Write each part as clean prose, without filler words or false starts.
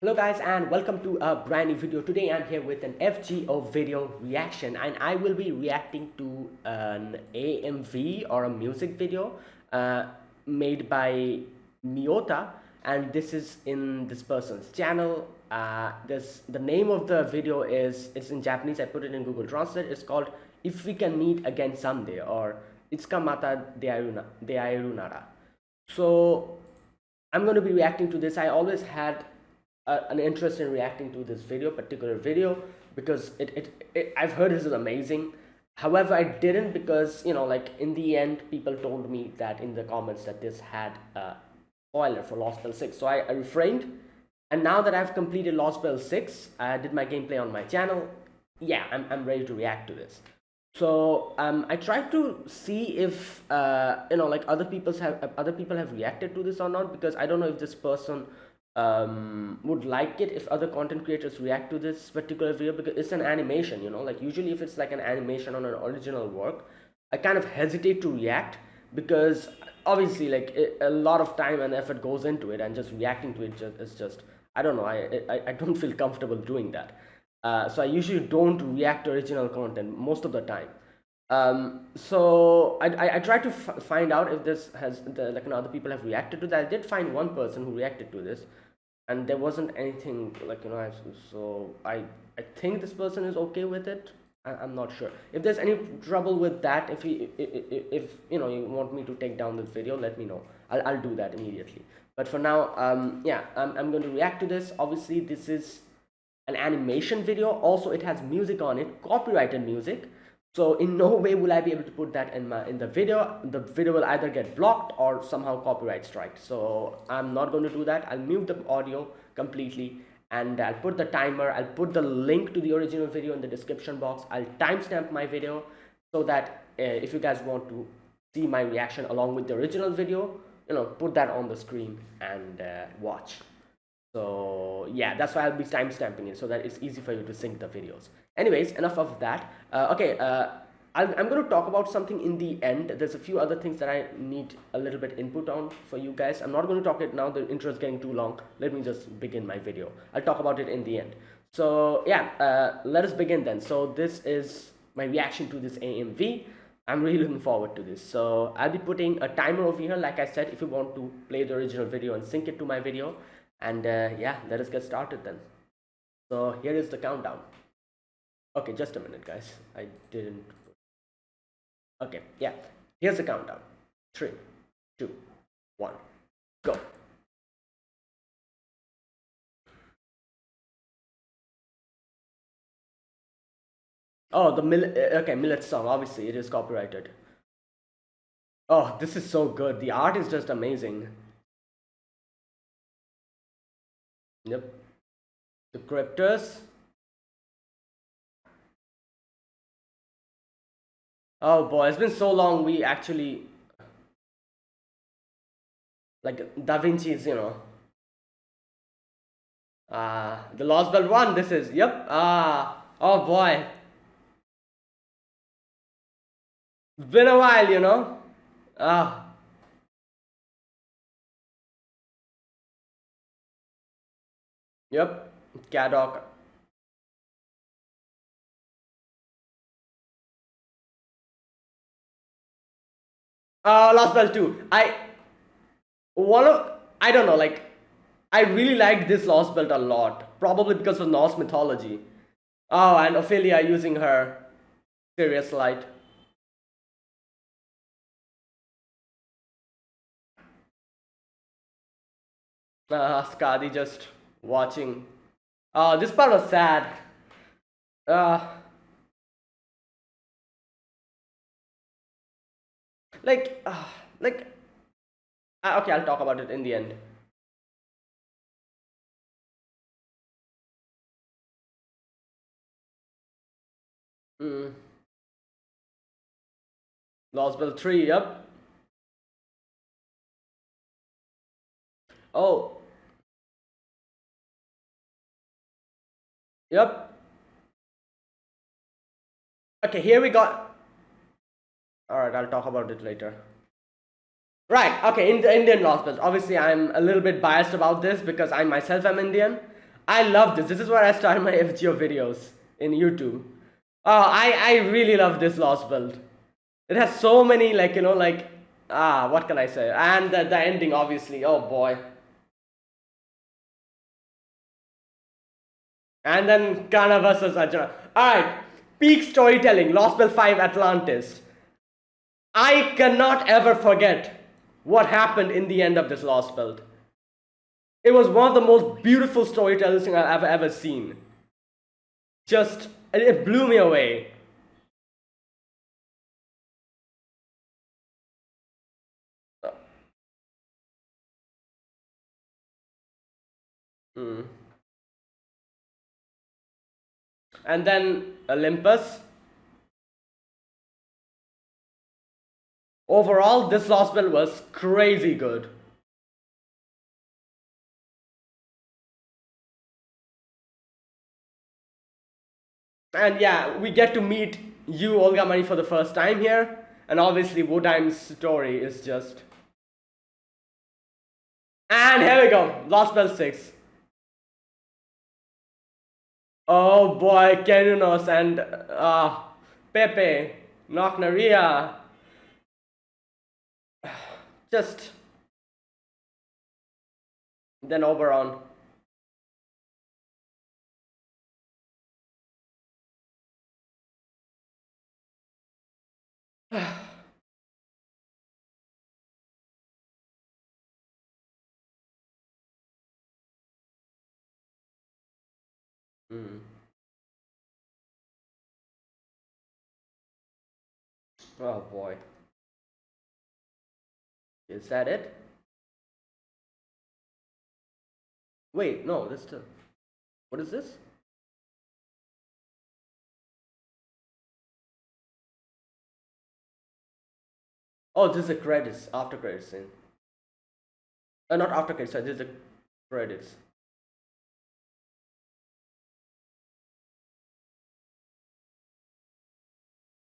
Hello guys and welcome to a brand new video. Today I'm here with an FGO video reaction and I will be reacting to an AMV or a music video made by Miota, and this is in this person's channel. The name of the video it's in Japanese. I put it in Google Translate. It's called If We Can Meet Again Someday, or Itsukamata Deaeru Nara. So I'm going to be reacting to this. I always had an interest in reacting to this particular video, because I've heard this is amazing. However, I didn't because, like, in the end, people told me that in the comments that this had a spoiler for Lostbelt 6. So I refrained. And now that I've completed Lostbelt 6, I did my gameplay on my channel. Yeah, I'm ready to react to this. So I tried to see if like other people have reacted to this or not, because I don't know if this person would like it if other content creators react to this particular video, because it's an animation. Like, usually if it's like an animation on an original work, I kind of hesitate to react, because obviously, like, a lot of time and effort goes into it, and just reacting to it is just, I don't know, I don't feel comfortable doing that. So I usually don't react to original content most of the time. So I tried to find out if this has other people have reacted to that. I did find one person who reacted to this, and there wasn't anything, like, so I think this person is okay with it. I'm not sure. If there's any trouble with that, if you want me to take down this video, let me know. I'll do that immediately. But for now, yeah, I'm going to react to this. Obviously, this is an animation video. Also, it has music on it, copyrighted music. So in no way will I be able to put that in the video. The video will either get blocked or somehow copyright strike. So I'm not going to do that. I'll mute the audio completely, and I'll put the timer. I'll put the link to the original video in the description box. I'll timestamp my video so that if you guys want to see my reaction along with the original video, put that on the screen and watch. So yeah, that's why I'll be timestamping it, so that it's easy for you to sync the videos. Anyways, enough of that. I'm going to talk about something in the end. There's a few other things that I need a little bit input on for you guys. I'm not going to talk it now. The intro is getting too long. Let me just begin my video. I'll talk about it in the end. So yeah, let us begin then. So this is my reaction to this AMV. I'm really looking forward to this. So I'll be putting a timer over here, like I said, if you want to play the original video and sync it to my video. And yeah, let us get started then. So here is the countdown. Okay, just a minute, guys. I didn't. Okay, yeah. Here's the countdown. 3, 2, 1, go. Oh, the Millet song. Obviously, it is copyrighted. Oh, this is so good. The art is just amazing. Yep. The cryptos. Oh boy, it's been so long. We actually, like, Da Vinci's, the Lostbelt 1. This is, yep. Oh boy, it's been a while, yep. Caddock. Lostbelt 2. I don't know, like, I really liked this Lostbelt a lot, probably because of Norse mythology. Oh, and Ophelia using her Sirius light. Skadi just watching. Oh, this part was sad. Like, okay, I'll talk about it in the end. Lostbelt 3, yep. Oh, yep. Okay, here we got. Alright, I'll talk about it later. Right, okay, in the Indian Lostbelt. Obviously, I'm a little bit biased about this because I myself am Indian. I love this. This is where I start my FGO videos in YouTube. Oh, I really love this Lost Belt. It has so many, like, like, what can I say? And the ending, obviously. Oh boy. And then Kana versus Arjuna. Alright, peak storytelling, Lost Belt 5 Atlantis. I cannot ever forget what happened in the end of this Lost Belt. It was one of the most beautiful storytelling things I've ever seen. Just, it blew me away. Mm. And then Olympus. Overall, this Lost Belt was crazy good. And yeah, we get to meet you, Olga Mani, for the first time here. And obviously, Wodaim's story is just. And here we go, Lost Belt 6. Oh boy, Kenunos and Pepe, Nocnaria. Just. Then Oberon. Mm. Oh boy. Is that it? Wait, no, that's still. What is this? Oh, this is the credits, after credits scene. Not after credits, sorry, this is the credits.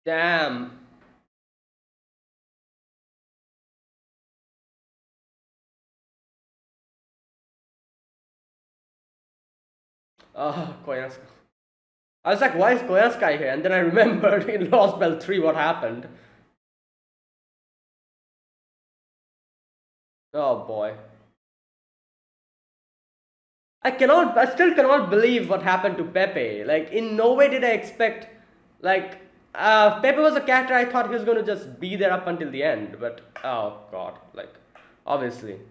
Damn. Koyanska. I was like, why is Koyanska here? And then I remembered in Lost Belt 3 what happened. Oh boy. I still cannot believe what happened to Pepe. Like, in no way did I expect, like, Pepe was a character I thought he was going to just be there up until the end, but, oh god, like, obviously.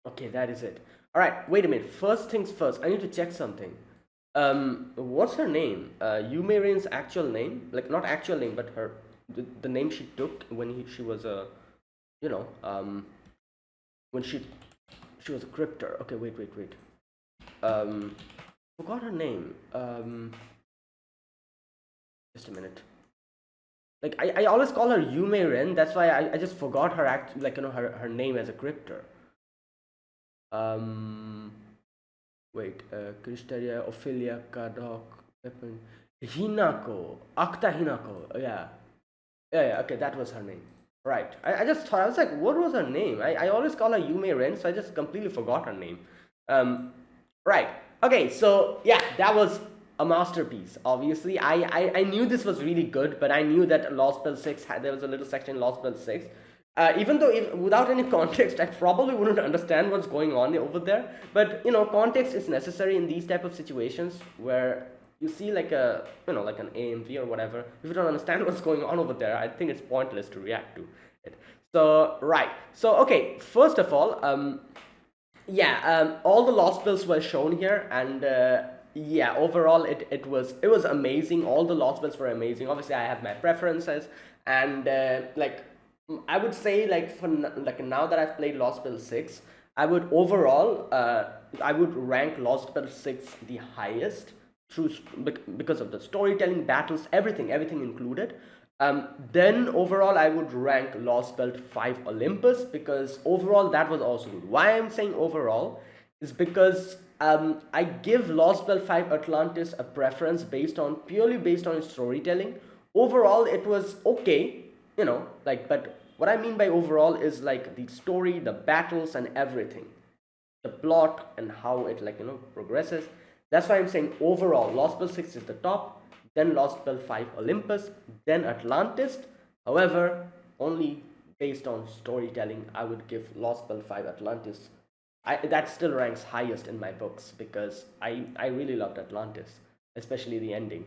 Okay, that is it. Alright, wait a minute. First things first, I need to check something. What's her name? Yume Rain's actual name? Like, not actual name, but the name she took when she was a, you know, when she was a cryptor. Okay, wait. Um, Forgot her name. Just a minute. Like, I always call her Yume Ren. That's why I just forgot her her name as a cryptor. Um, Wait, Kristaria, Ophelia, Kadok, Pepin, Hinako, Akta Hinako. Yeah, okay, that was her name. Right. I just thought, I was like, what was her name? I always call her Yume Ren, so I just completely forgot her name. Right. Okay, so yeah, that was a masterpiece. Obviously, I knew this was really good, but I knew that Lost Belt 6 there was a little section in Lost Belt 6. Even though without any context, I probably wouldn't understand what's going on over there. But context is necessary in these type of situations where you see like like an AMV or whatever. If you don't understand what's going on over there, I think it's pointless to react to it. So right. So okay. First of all, all the Lost Bills were shown here, and yeah, overall it was amazing. All the Lost Bills were amazing. Obviously, I have my preferences, and like I would say, like, now that I've played Lost Belt 6, I would overall I would rank Lost Belt 6 the highest because of the storytelling, battles, everything included. Then overall I would rank Lost Belt 5 Olympus, because overall that was also good. Why I'm saying overall is because I give Lost Belt 5 Atlantis a preference purely based on its storytelling overall it was okay, like, but what I mean by overall is like the story, the battles, and everything, the plot, and how it, like, progresses. That's why I'm saying overall Lost Belt 6 is the top, then Lost Belt 5 Olympus, then Atlantis. However, only based on storytelling, I would give Lost Belt 5 Atlantis. That still ranks highest in my books because I really loved Atlantis, especially the ending.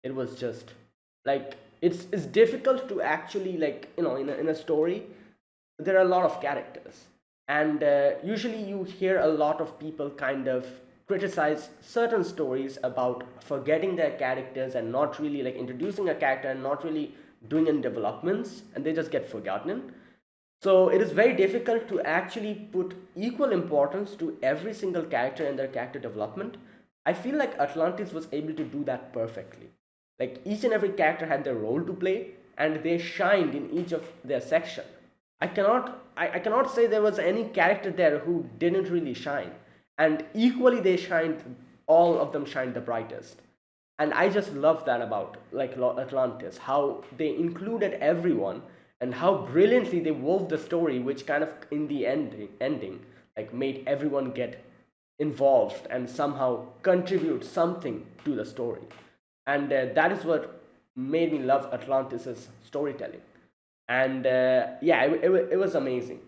It was just like, it's difficult to actually, like, in a story there are a lot of characters, and usually you hear a lot of people kind of criticize certain stories about forgetting their characters and not really like introducing a character and not really doing any developments, and they just get forgotten. So it is very difficult to actually put equal importance to every single character and their character development. I feel like Atlantis was able to do that perfectly. Like each and every character had their role to play, and they shined in each of their section. I cannot say there was any character there who didn't really shine. And equally they shined, all of them shined the brightest. And I just love that about like Atlantis, how they included everyone and how brilliantly they wove the story, which kind of in the ending like made everyone get involved and somehow contribute something to the story. And that is what made me love Atlantis's storytelling. And yeah, it was amazing.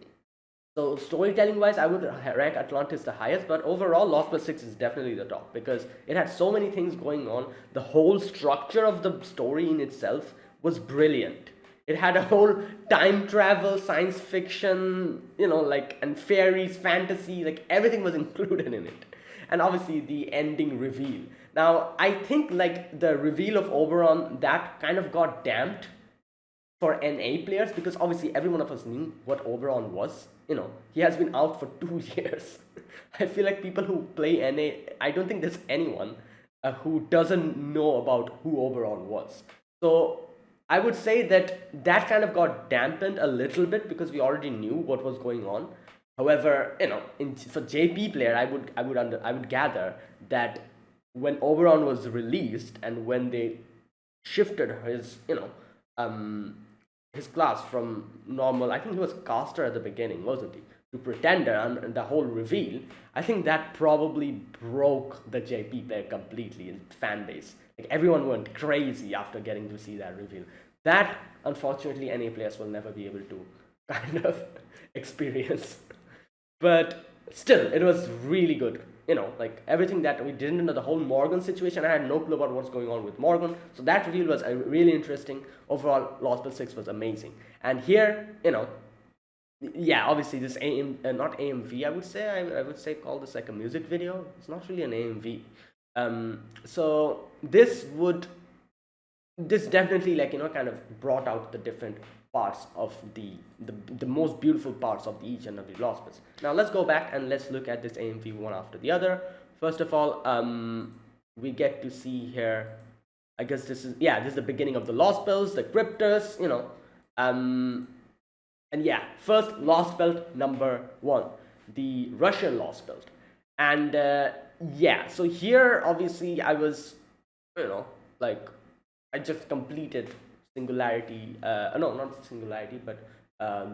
So storytelling wise, I would rank Atlantis the highest, but overall, Lost Plus 6 is definitely the top because it had so many things going on. The whole structure of the story in itself was brilliant. It had a whole time travel, science fiction, like, and fairies, fantasy, like everything was included in it. And obviously the ending reveal. Now, I think like the reveal of Oberon, that kind of got damped for NA players because obviously every one of us knew what Oberon was. He has been out for 2 years. I feel like people who play NA, I don't think there's anyone who doesn't know about who Oberon was. So I would say that that kind of got dampened a little bit because we already knew what was going on. However, for JP player, I would gather that when Oberon was released and when they shifted his his class from normal, I think he was caster at the beginning, wasn't he, to pretender, and the whole reveal, I think that probably broke the JP player completely in fan base. Like everyone went crazy after getting to see that reveal. That unfortunately NA players will never be able to kind of experience. But still, it was really good. Like everything that we didn't know, the whole Morgan situation, I had no clue about what's going on with Morgan. So that reveal was really interesting. Overall, Lost Belt 6 was amazing. And here, yeah, obviously this not AMV, I would say call this like a music video. It's not really an AMV. So this definitely, like, kind of brought out the different parts of the most beautiful parts of each and every Lost Belt. Now let's go back and let's look at this AMV one after the other. First of all, we get to see here, I guess this is the beginning of the Lost Belts, the cryptors, and yeah, first Lost Belt number 1, the Russian Lost Belt. And yeah, so here obviously I was, like, I just completed Singularity. No, not Singularity, but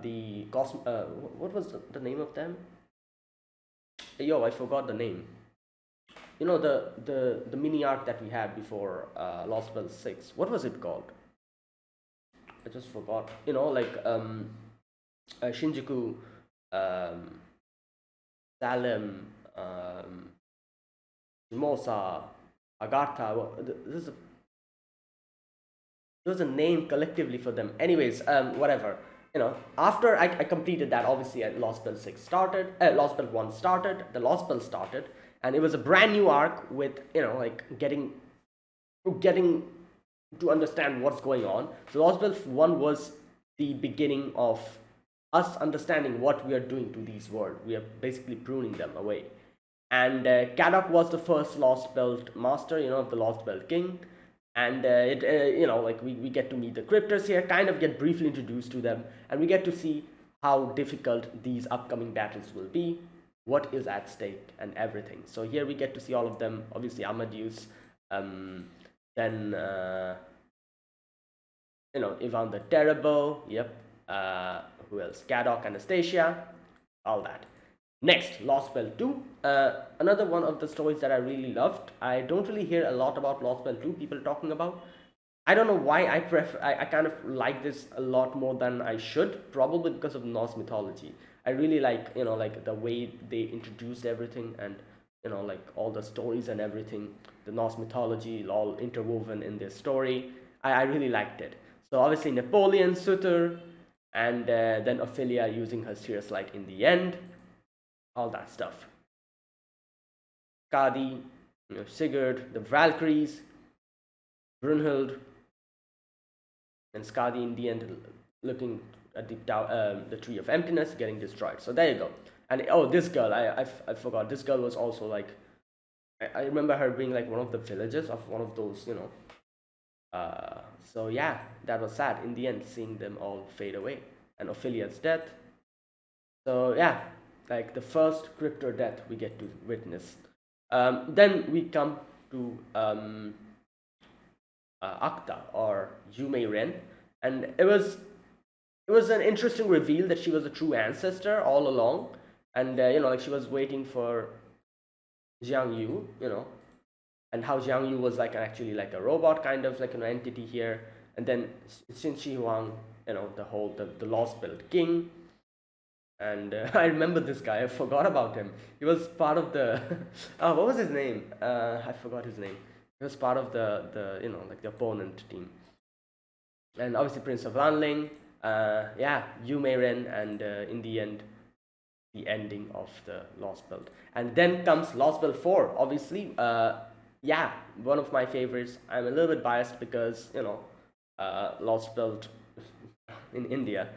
the what was the name of them? Yo, I forgot the name. The mini arc that we had before Lost Belt 6. What was it called? I just forgot. Like Shinjuku, Salem, Mimosa, Agartha. This is there was a name collectively for them. Anyways, whatever. After I completed that, obviously Lost Belt 6 started, Lost Belt 1 started, the Lost Belt started, and it was a brand new arc with, like getting to understand what's going on. So Lost Belt 1 was the beginning of us understanding what we are doing to these worlds. We are basically pruning them away. And Kadok was the first Lost Belt master, of the Lost Belt king. And like we get to meet the cryptors here, kind of get briefly introduced to them, and we get to see how difficult these upcoming battles will be, what is at stake, and everything. So here we get to see all of them. Obviously Amadeus, then Ivan the Terrible. Yep. Who else? Caddock, Anastasia, all that. Next, Lost Belt 2. Another one of the stories that I really loved. I don't really hear a lot about Lost Belt 2 people talking about. I don't know why I kind of like this a lot more than I should, probably because of Norse mythology. I really like, like the way they introduced everything, and like all the stories and everything, the Norse mythology all interwoven in this story. I really liked it. So obviously Napoleon, Sutur, and then Ophelia using her Cirrus light in the end, all that stuff. Skadi, Sigurd, the Valkyries, Brunhild, and Skadi in the end looking at the Tree of Emptiness getting destroyed. So there you go. And oh, this girl, I forgot. This girl was also like, I remember her being like one of the villagers of one of those, so yeah, that was sad in the end, seeing them all fade away. And Ophelia's death. So yeah, like the first crypto death we get to witness. Then we come to Akta, or Yume Ren, and it was an interesting reveal that she was a true ancestor all along, and like she was waiting for Jiang Yu, and how Jiang Yu was like actually like a robot kind of like an entity here, and then Xin Shi Huang, the Lostbelt king. And I remember this guy. I forgot about him. He was part of the. What was his name? I forgot his name. He was part of the like the opponent team. And obviously Prince of Lanling. Yeah, Yu Mei Ren, and in the end, the ending of the Lost Belt. And then comes Lost Belt 4. Obviously, yeah, one of my favorites. I'm a little bit biased because Lost Belt in India.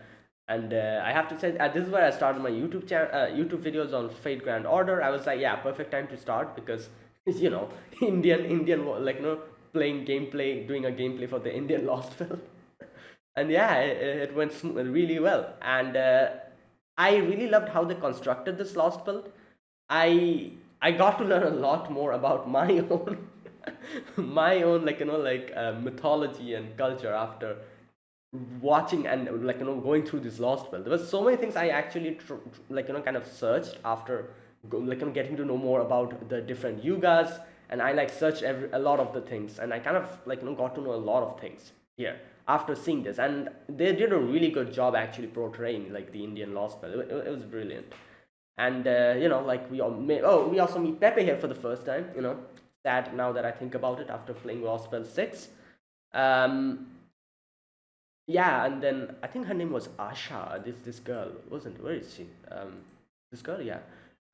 And I have to say, this is where I started my YouTube channel, YouTube videos on Fate Grand Order. I was like, yeah, perfect time to start because Indian like playing gameplay, doing a gameplay for the Indian Lost Belt. And yeah, it went really well. And I really loved how they constructed this Lost Belt. I got to learn a lot more about my own my own mythology and culture after watching and going through this Lost Belt. There was so many things I actually kind of searched after getting to know more about the different yugas, and I like searched a lot of the things, and I kind of got to know a lot of things here after seeing this, and they did a really good job actually portraying like the Indian Lost Belt. It was brilliant. And like we also meet Pepe here for the first time. Sad now that I think about it after playing Lost Belt 6. um yeah, and then I think her name was Asha. This girl wasn't. Where is she? This girl, yeah.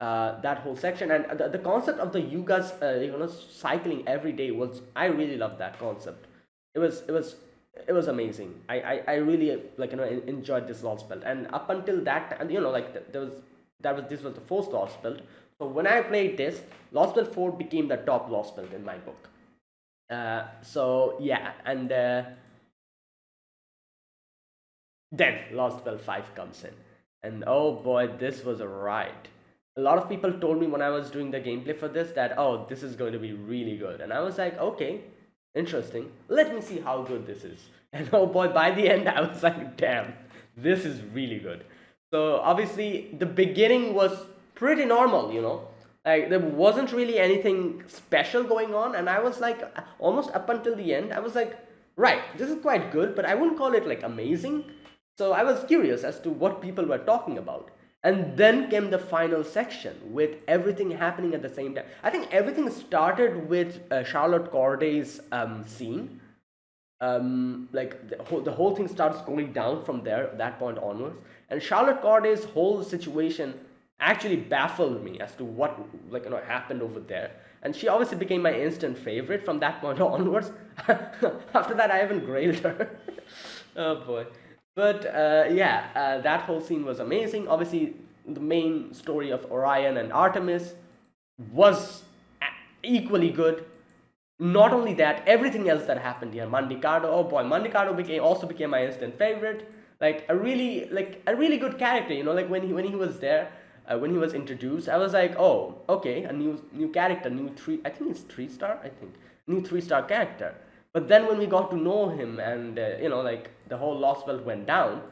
That whole section, and the concept of the yugas, cycling every day was. I really loved that concept. It was amazing. I really enjoyed this Lost Belt, and up until that, and there was this was the first Lost Belt. So when I played this, Lost Belt 4 became the top Lost Belt in my book. So yeah, and then Lost Belt 5 comes in. And oh boy, this was a ride. A lot of people told me when I was doing the gameplay for this that, oh, this is going to be really good. And I was like, okay, interesting. Let me see how good this is. And oh boy, by the end, I was like, damn, this is really good. So obviously, the beginning was pretty normal. Like there wasn't really anything special going on. And I was like, almost up until the end, I was like, right, this is quite good, but I wouldn't call it like amazing. So I was curious as to what people were talking about. And then came the final section with everything happening at the same time. I think everything started with Charlotte Corday's scene. Like the whole thing starts going down from there, that point onwards. And Charlotte Corday's whole situation actually baffled me as to what happened over there. And she obviously became my instant favorite from that point onwards. After that, I haven't grailed her. Oh boy. But yeah, that whole scene was amazing. Obviously, the main story of Orion and Artemis was equally good. Not only that, everything else that happened here, Mandicardo. Oh boy, Mandicardo became my instant favorite. Like a really good character. Like when he was there, when he was introduced, I was like, oh, okay, a new character, new three. I think it's 3-star. I think new 3-star character. But then when we got to know him and like the whole Lost Belt went down,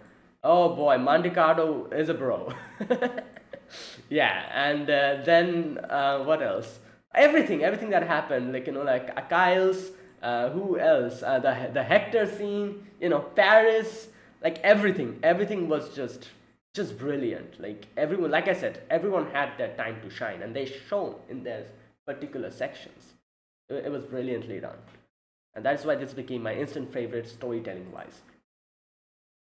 oh boy, Mandicardo is a bro. Yeah, and then what else? Everything that happened, like like Kyle's, who else? The Hector scene, Paris, like everything was just brilliant. Like everyone, like I said, everyone had their time to shine, and they shone in their particular sections. It was brilliantly done, and that's why this became my instant favorite storytelling wise.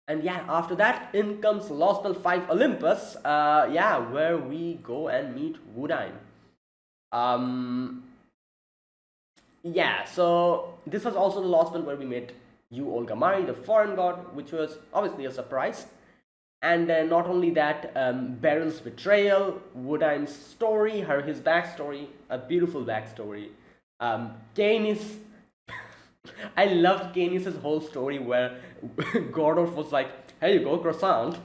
And yeah, after that, in comes Lost Belt 5 Olympus. Yeah, where we go and meet Woodine. Um, yeah, so this was also the Lost Belt where we met Yu Olgamari, the foreign god, which was obviously a surprise. And not only that, Beryl's betrayal, Woodine's story, his backstory, a beautiful backstory. Canis, I loved Canis' whole story where Gordorf was like, "Here you go, croissant,"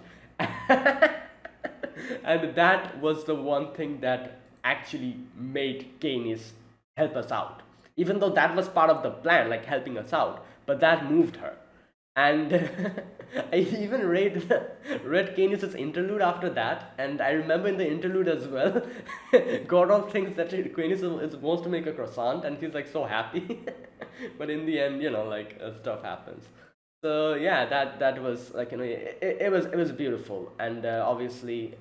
and that was the one thing that actually made Canis help us out. Even though that was part of the plan, like helping us out, but that moved her. And I even read Canis' interlude after that, and I remember in the interlude as well, Gordon thinks that Canis is supposed to make a croissant, and he's like so happy, but in the end, like stuff happens. So yeah, that was like it was beautiful, and obviously,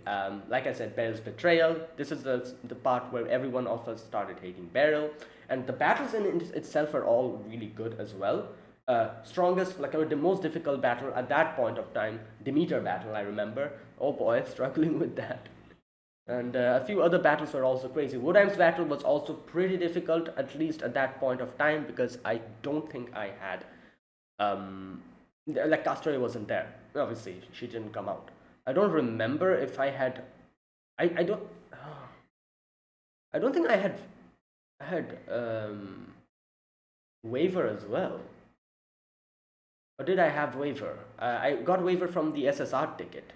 like I said, Beryl's betrayal. This is the part where everyone of us started hating Beryl, and the battles in itself are all really good as well. Strongest, like the most difficult battle at that point of time, Demeter battle, I remember. Oh boy, struggling with that. And a few other battles were also crazy. Woodheim's battle was also pretty difficult, at least at that point of time, because I don't think I had, like Castoria wasn't there. Obviously, she didn't come out. I don't remember if I had, I don't, I don't think I had waiver as well. Or did I have waiver? I got waiver from the SSR ticket.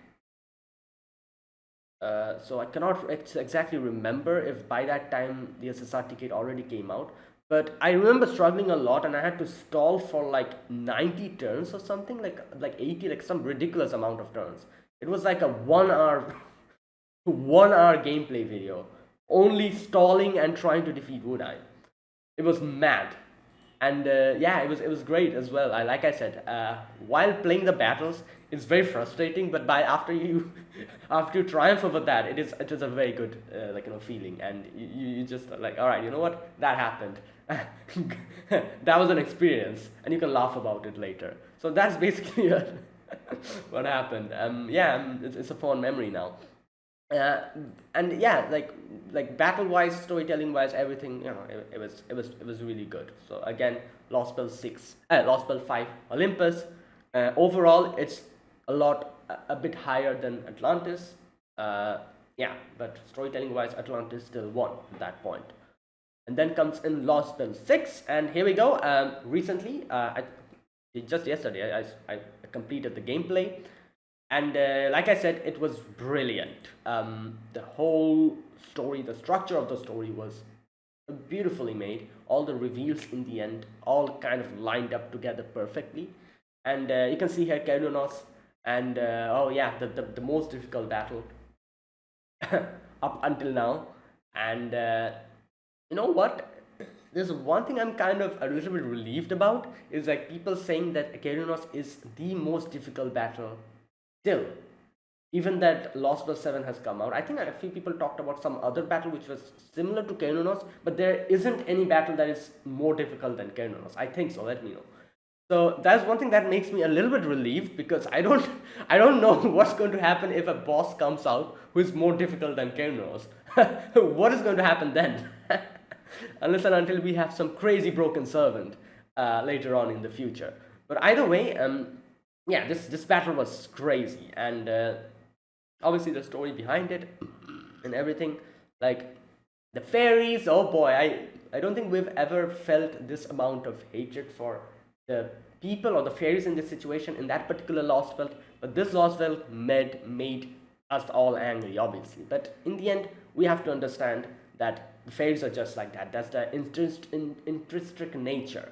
So I cannot exactly remember if by that time the SSR ticket already came out. But I remember struggling a lot, and I had to stall for like 90 turns or something, like 80, like some ridiculous amount of turns. It was like a 1 hour 1 hour gameplay video, only stalling and trying to defeat Woodeye. It was mad. And yeah, it was great as well. Like I said, while playing the battles, it's very frustrating. But by after you after you triumph over that, it is a very good like feeling, and you just like, all right, you know what, that happened. That was an experience, and you can laugh about it later. So that's basically what happened. Yeah, it's a fond memory now. uh, and yeah, like battle wise, storytelling wise, everything, it was really good. So again, Lost Spell 6, Lost Spell 5 Olympus. Overall, it's a bit higher than Atlantis. Yeah, but storytelling wise, Atlantis still won at that point. And then comes in Lost Spell 6, and here we go. Recently, just yesterday, I completed the gameplay, and like I said, it was brilliant. The whole story, the structure of the story was beautifully made. All the reveals in the end, all kind of lined up together perfectly. And you can see here Kerunos, and oh yeah, the most difficult battle up until now. And you know what? There's one thing I'm kind of a little bit relieved about, is like people saying that Kerunos is the most difficult battle still, even that Lost Plus 7 has come out. I think a few people talked about some other battle which was similar to Kerunos, but there isn't any battle that is more difficult than Kerunos. I think so. Let me know. So that's one thing that makes me a little bit relieved, because I don't I don't know what's going to happen if a boss comes out who is more difficult than Kerunos. What is going to happen then? Unless and until we have some crazy broken servant later on in the future. But either way, yeah, this battle was crazy, and obviously the story behind it and everything, like the fairies. Oh boy, I don't think we've ever felt this amount of hatred for the people or the fairies in this situation in that particular Lost Belt. But this Lost Belt made us all angry, obviously. But in the end, we have to understand that the fairies are just like that. That's the intrinsic nature.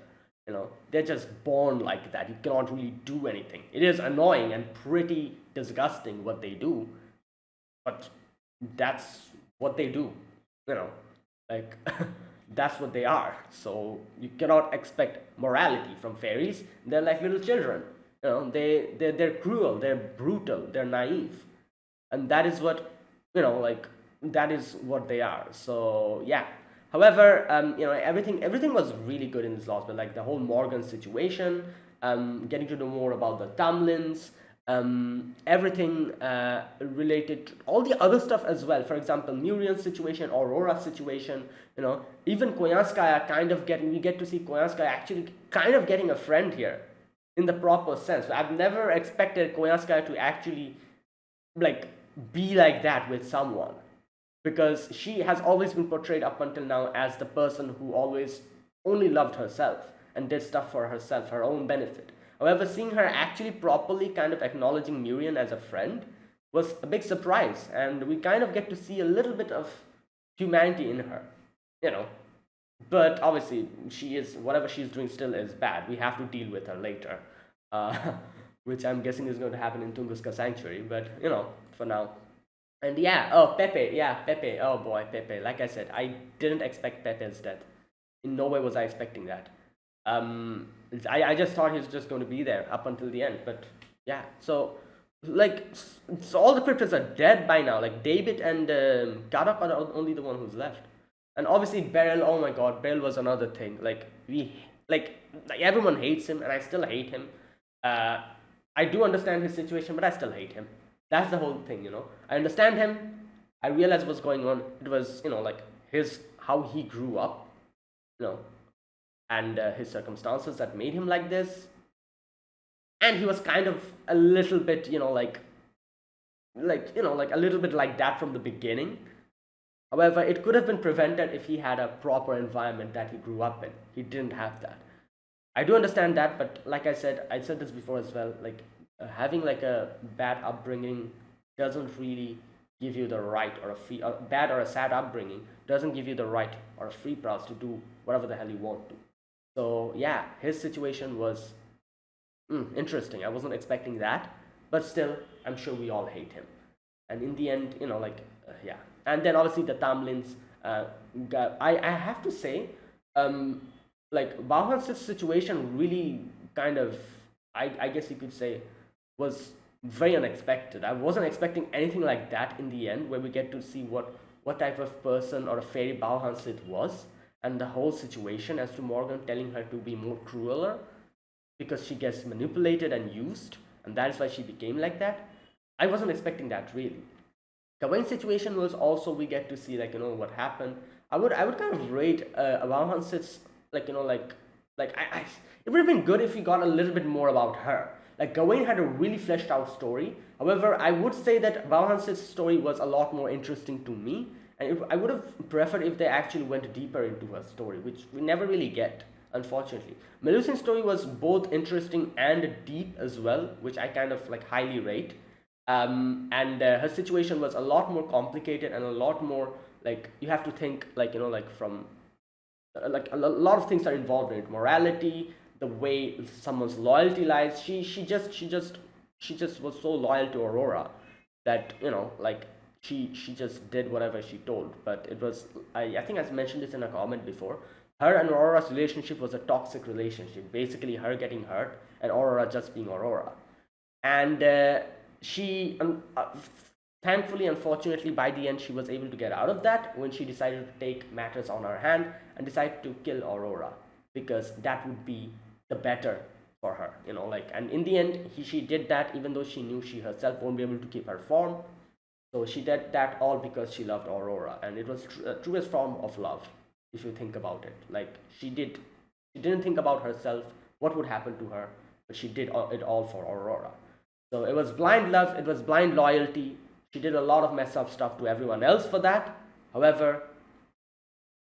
They're just born like that. You cannot really do anything. It is annoying and pretty disgusting what they do, but that's what they do, you know like that's what they are. So you cannot expect morality from fairies. They're like little children. They're cruel, they're brutal, they're naive, and that is what that is what they are. So yeah. However, everything was really good in this loss, but like the whole Morgan situation, getting to know more about the Tamlins, everything related to all the other stuff as well. For example, Muriel's situation, Aurora's situation, even Koyanskaya we get to see Koyanskaya actually kind of getting a friend here in the proper sense. I've never expected Koyanskaya to actually like be like that with someone, because she has always been portrayed up until now as the person who always only loved herself and did stuff for herself, her own benefit. However, seeing her actually properly kind of acknowledging Miriam as a friend was a big surprise, and we kind of get to see a little bit of humanity in her, you know. But obviously, she is whatever she's doing still is bad. We have to deal with her later, uh, which I'm guessing is going to happen in Tunguska Sanctuary. But for now. And yeah, oh Pepe, yeah Pepe, oh boy Pepe. Like I said, I didn't expect Pepe's death. In no way was I expecting that. Um, I just thought he was just going to be there up until the end. But yeah, so like so all the cryptids are dead by now. Like David and Gadok are only the one who's left. And obviously Beryl. Oh my God, Beryl was another thing. Like everyone hates him, and I still hate him. Uh, I do understand his situation, but I still hate him. That's the whole thing. I understand him. I realize what's going on. It was like his how he grew up, you know, and his circumstances that made him like this. And he was kind of a little bit, like a little bit like that from the beginning. However, it could have been prevented if he had a proper environment that he grew up in. He didn't have that. I do understand that, but like I said this before as well. Like having like a bad upbringing doesn't really give you the right, or a bad or a sad upbringing doesn't give you the right or a free pass to do whatever the hell you want to. So yeah, his situation was interesting. I wasn't expecting that, but still, I'm sure we all hate him. And in the end, yeah. And then obviously the Tamlins. I have to say, um, like Bauhans's situation really kind of, I guess you could say, was very unexpected. I wasn't expecting anything like that in the end, where we get to see what type of person or a fairy Bauhans it was, and the whole situation as to Morgan telling her to be more crueler because she gets manipulated and used, and that is why she became like that. I wasn't expecting that really. Gawain's situation was also, we get to see like what happened. I would kind of rate Bauhans's, like it would have been good if we got a little bit more about her. Like Gawain had a really fleshed out story. However, I would say that Bauhans's story was a lot more interesting to me, and I would have preferred if they actually went deeper into her story, which we never really get, unfortunately. Melusine's story was both interesting and deep as well, which I kind of like highly rate. And her situation was a lot more complicated and a lot more, like you have to think, like like from like lot of things are involved in it: morality, the way someone's loyalty lies. She just was so loyal to Aurora that like she just did whatever she told. But it was, I think I mentioned this in a comment before, her and Aurora's relationship was a toxic relationship, basically her getting hurt and Aurora just being Aurora. And she thankfully, unfortunately, by the end she was able to get out of that when she decided to take matters on her hand and decided to kill Aurora, because that would be the better for her, and in the end she did that even though she knew she herself won't be able to keep her form. So she did that all because she loved Aurora, and it was a truest form of love, if you think about it. Like she didn't think about herself, what would happen to her, but she did it all for Aurora. So it was blind love, it was blind loyalty. She did a lot of mess up stuff to everyone else for that. However,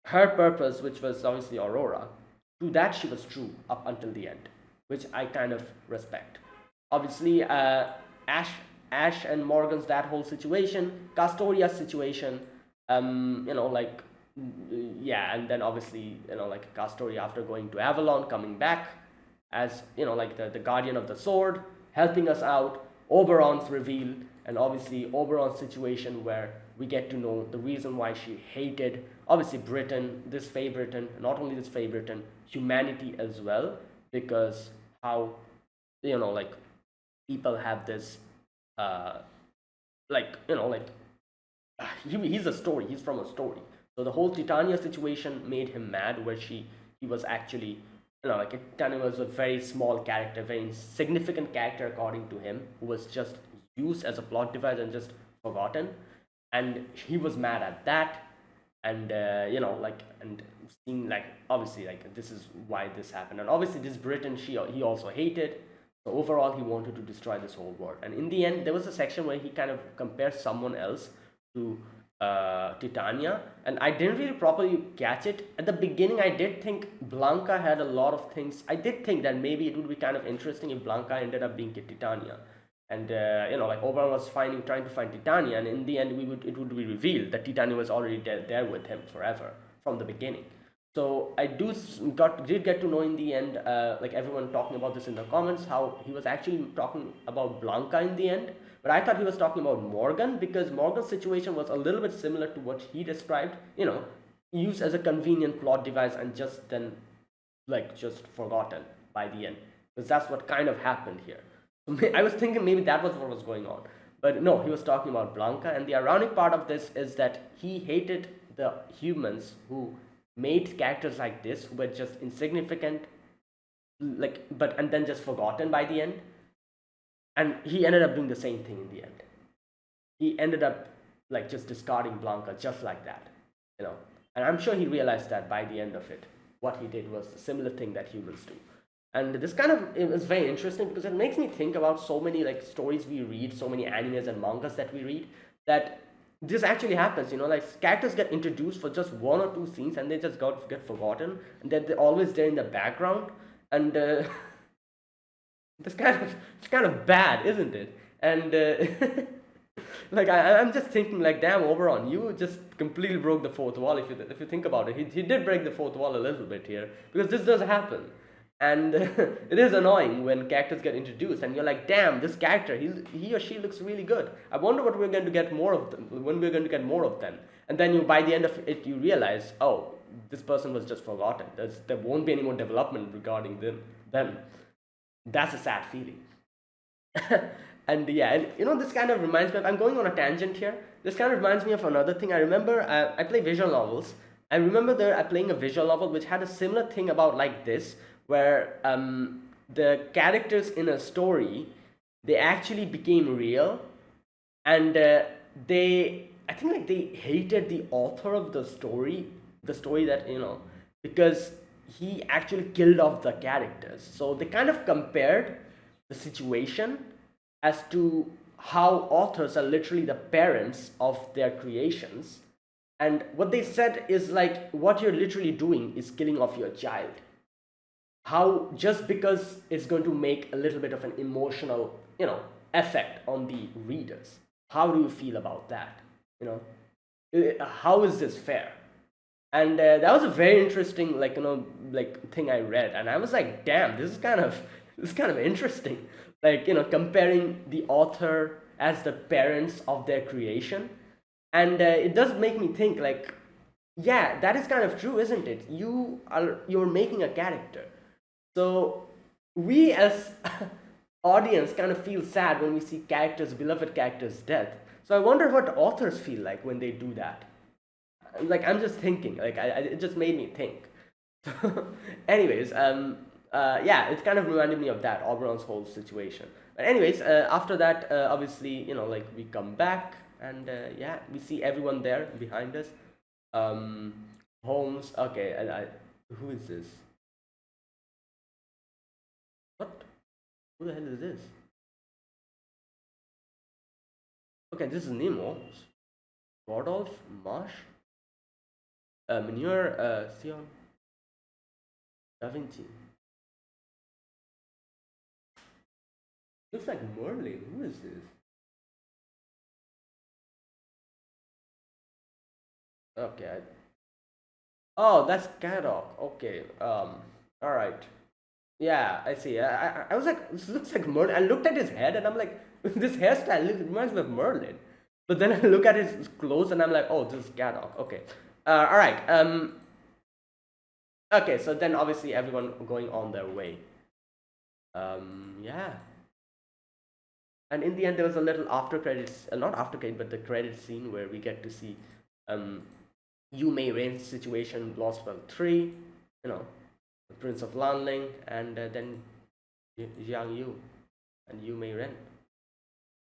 her purpose, which was obviously Aurora, to that she was true up until the end, which I kind of respect. Obviously, Ash and Morgan's that whole situation, Castoria's situation, like yeah, and then obviously, like a cast story after going to Avalon, coming back as, like the guardian of the sword, helping us out, Oberon's reveal, and obviously Oberon's situation where we get to know the reason why she hated, obviously, Britain, this Fey Britain, not only this Fey Britain, humanity as well, because how, like people have this, uh, like, he's a story. He's from a story. So the whole Titania situation made him mad, where he was actually, like Titania was a very small character, very insignificant character according to him, who was just used as a plot device and just forgotten, and he was mad at that, and and seeing like obviously like this is why this happened, and obviously this Britain he also hated. So overall, he wanted to destroy this whole world. And in the end, there was a section where he kind of compares someone else to Titania, and I didn't really properly catch it. At the beginning, I did think Blanca had a lot of things. I did think that maybe it would be kind of interesting if Blanca ended up being Titania. And like Oberon was trying to find Titania, and in the end, it would be revealed that Titania was already there with him forever from the beginning. So I did get to know in the end, like everyone talking about this in the comments, how he was actually talking about Blanca in the end. But I thought he was talking about Morgan, because Morgan's situation was a little bit similar to what he described. Used as a convenient plot device and just then like just forgotten by the end, because that's what kind of happened here. So I was thinking maybe that was what was going on, but no, he was talking about Blanca. And the ironic part of this is that he hated the humans who made characters like this, who were just insignificant, like, but and then just forgotten by the end. And he ended up doing the same thing in the end. He ended up like just discarding Blanca just like that, you know. And I'm sure he realized that by the end of it, what he did was a similar thing that humans do. And this kind of is very interesting because it makes me think about so many like stories we read, so many animes and mangas that we read, that this actually happens. Like characters get introduced for just one or two scenes and they just get forgotten, and then they're always there in the background. And this kind of it's kind of bad, isn't it? And like I'm just thinking, like, damn, Oberon, you just completely broke the fourth wall. If you think about it, he did break the fourth wall a little bit here, because this does happen. And it is annoying when characters get introduced and you're like, damn, this character, he or she looks really good. I wonder what we're going to get more of them, when we're going to get more of them. And then by the end of it, you realize, oh, this person was just forgotten. There won't be any more development regarding them. That's a sad feeling. And yeah, and this kind of reminds me of, I'm going on a tangent here. This kind of reminds me of another thing. I remember I play visual novels. I remember there I playing a visual novel which had a similar thing about like this, where the characters in a story, they actually became real, and they, I think, like they hated the author of the story that, because he actually killed off the characters. So they kind of compared the situation as to how authors are literally the parents of their creations. And what they said is like, what you're literally doing is killing off your child. How, just because it's going to make a little bit of an emotional, effect on the readers, how do you feel about that? How is this fair? And that was a very interesting, like, like thing I read, and I was like, damn, this is kind of interesting, like, comparing the author as the parents of their creation. And it does make me think, like, yeah, that is kind of true, isn't it? You're making a character, so we as audience kind of feel sad when we see beloved characters death. So I wonder what authors feel like when they do that. Like, I'm just thinking, like, it just made me think. Anyways, yeah, it kind of reminded me of that Oberon's whole situation. But anyways, after that, obviously, like we come back, and yeah, we see everyone there behind us. Um, Holmes. Okay, who is this? What? Who the hell is this? Okay, this is Nemo. Rodolph, Marsh, Manure, Sion, Da Vinci. Looks like Merlin. Who is this? Okay, Oh, that's Gadok. Okay. All right. Yeah, I see. I was like, this looks like Merlin. I looked at his head and I'm like, this hairstyle reminds me of Merlin. But then I look at his clothes and I'm like, oh, this is Gadok. Okay. All right. Okay. So then obviously everyone going on their way. Yeah. And in the end, there was a little after credits, not after credit, but the credit scene where we get to see, um, Yu Mei Rain's situation, Lost World 3, you know, the Prince of Lanling, and then Jiang Yu and Yu Mei Ren.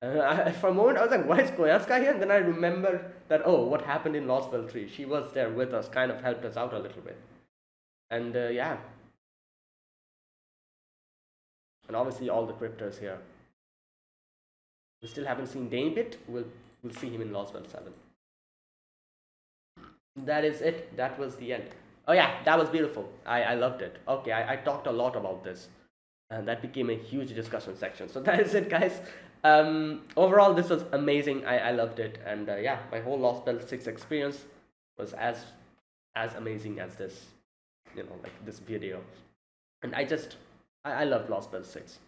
For a moment, I was like, why is Koyanska here? And then I remembered that, oh, what happened in Lost World 3? She was there with us, kind of helped us out a little bit. And yeah, and obviously all the cryptors here. We still haven't seen Danebit. We'll see him in Lost World 7. That is it. That was the end. Oh yeah, that was beautiful. I loved it. Okay, I talked a lot about this, and that became a huge discussion section. So that is it, guys. Overall, this was amazing. I loved it, and yeah, my whole Lost Belt 6 experience was as amazing as this, like this video. And I love Lost Belt 6.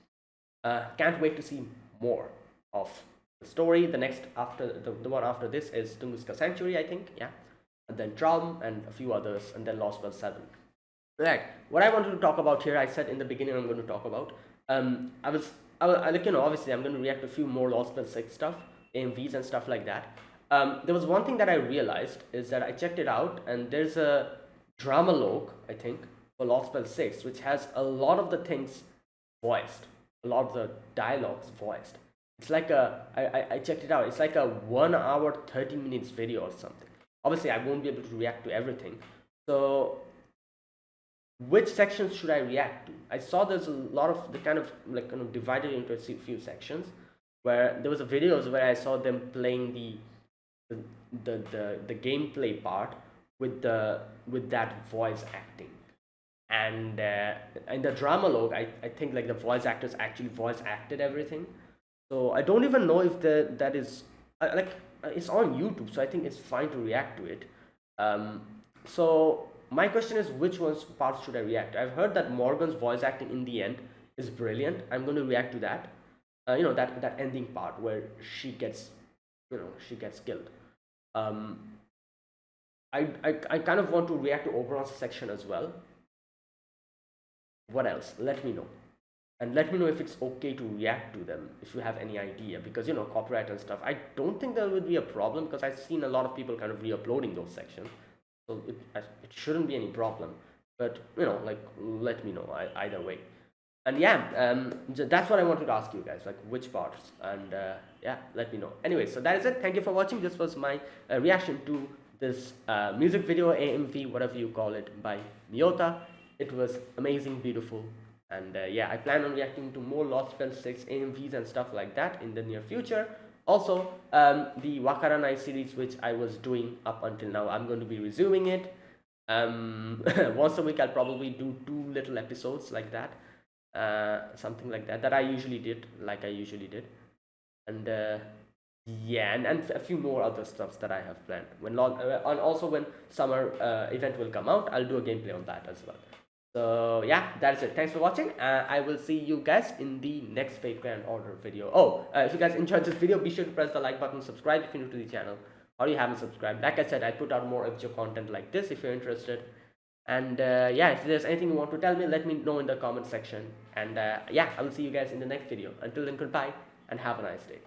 Can't wait to see more of the story. The next after the one after this is Tunguska Sanctuary, I think. Yeah, and then Traum and a few others, and then Lost World 7. Right. What I wanted to talk about here, I said in the beginning I'm going to talk about. Obviously I'm going to react to a few more Lost World 6 stuff, AMVs and stuff like that. There was one thing that I realized is that I checked it out, and there's a drama log, I think, for Lost World 6, which has a lot of the things voiced, a lot of the dialogues voiced. It's like I checked it out. It's like a 1 hour 30 minutes video or something. Obviously, I won't be able to react to everything. So, which sections should I react to? I saw there's a lot of the kind of divided into a few sections, where there was a videos where I saw them playing the gameplay part with that voice acting, and in the drama log, I think like the voice actors actually voice acted everything. So I don't even know if that is like it's on YouTube, so I think it's fine to react to it. So my question is, which ones parts should I react to? I've heard that Morgan's voice acting in the end is brilliant. I'm going to react to that. That ending part where she gets killed. Um, I kind of want to react to Oberon's section as well. What else? Let me know. And let me know if it's okay to react to them, if you have any idea, because copyright and stuff, I don't think there would be a problem, because I've seen a lot of people kind of re-uploading those sections, so it shouldn't be any problem. But like, let me know either way. And yeah, that's what I wanted to ask you guys, like which parts, and yeah, let me know. Anyway, so that is it. Thank you for watching. This was my reaction to this music video, AMV, whatever you call it, by Miota. It was amazing, beautiful, and yeah, I plan on reacting to more Lost Belt 6 AMVs and stuff like that in the near future. Also, the Wakaranai series, which I was doing up until now, I'm going to be resuming it. Once a week, I'll probably do 2 little episodes like that, something like that I usually did, and yeah, and a few more other stuffs that I have planned. And also when summer event will come out, I'll do a gameplay on that as well. So yeah, that's it. Thanks for watching. I will see you guys in the next Fate Grand Order video. Oh, if you guys enjoyed this video, be sure to press the like button, subscribe if you're new to the channel, or you haven't subscribed. Like I said, I put out more FGO content like this if you're interested. And yeah, if there's anything you want to tell me, let me know in the comment section. And yeah, I will see you guys in the next video. Until then, goodbye and have a nice day.